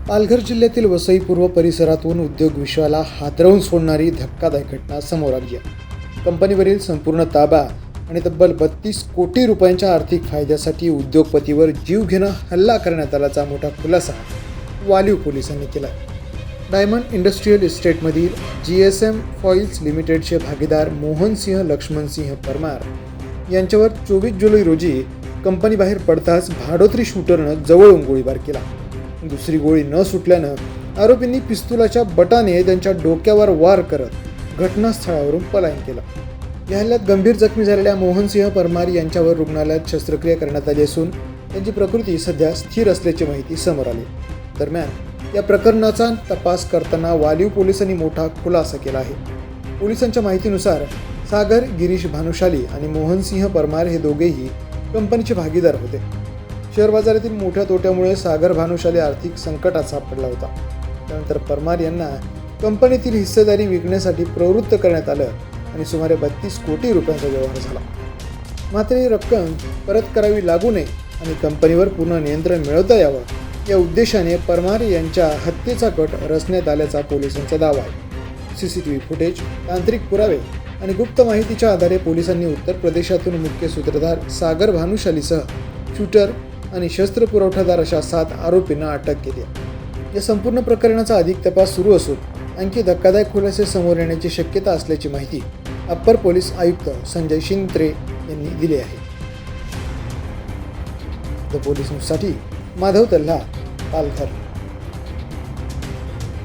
पालघर जिल्ह्यातील वसई पूर्व परिसरातून उद्योग विश्वाला हादरवून सोडणारी धक्कादायक घटना समोर आली आहे. कंपनीवरील संपूर्ण ताबा आणि तब्बल 32 कोटी रुपयांच्या आर्थिक फायद्यासाठी उद्योगपतीवर जीवघेणा हल्ला करण्यात आल्याचा मोठा खुलासा वालीव पोलिसांनी केला. डायमंड इंडस्ट्रियल इस्टेटमधील GSM फॉइल्स लिमिटेडचे भागीदार मोहनसिंह लक्ष्मणसिंह परमार यांच्यावर 24 जुलै रोजी कंपनीबाहेर पडताच भाडोत्री शूटरनं जवळून गोळीबार केला. दुसरी गोळी न सुटल्यानं आरोपींनी पिस्तुलाच्या बटाने त्यांच्या डोक्यावर वार करत घटनास्थळावरून पलायन केलं. या हल्ल्यात गंभीर जखमी झालेल्या मोहनसिंह परमार यांच्यावर रुग्णालयात शस्त्रक्रिया करण्यात आली असून त्यांची प्रकृती सध्या स्थिर असल्याची माहिती समोर आली. दरम्यान या प्रकरणाचा तपास करताना वालीव पोलिसांनी मोठा खुलासा केला आहे. पोलिसांच्या माहितीनुसार सागर गिरीश भानुशाली आणि मोहनसिंह परमार हे दोघेही कंपनीचे भागीदार होते. शेअर बाजारातील मोठ्या तोट्यामुळे सागर भानुशाली आर्थिक संकटात सापडला होता. त्यानंतर परमार यांना कंपनीतील हिस्सेदारी विकण्यासाठी प्रवृत्त करण्यात आलं आणि सुमारे 32 कोटी रुपयांचा व्यवहार झाला. मात्र ही रक्कम परत करावी लागू नये आणि कंपनीवर पूर्ण नियंत्रण मिळवता यावं या उद्देशाने परमार यांच्या हत्येचा कट रचण्यात आल्याचा पोलिसांचा दावा आहे. CCTV फुटेज, तांत्रिक पुरावे आणि गुप्त माहितीच्या आधारे पोलिसांनी उत्तर प्रदेशातून मुख्य सूत्रधार सागर भानुशालीसह शूटर आणि शस्त्र पुरवठादार अशा 7 आरोपींना अटक केली आहे. या संपूर्ण प्रकरणाचा अधिक तपास सुरू असून आणखी धक्कादायक खुलासे समोर येण्याची शक्यता असल्याची माहिती अप्पर पोलीस आयुक्त संजय शिंत्रे यांनी दिली आहे. द पोलीस न्यूजसाठी माधव तल्हा, पालघर.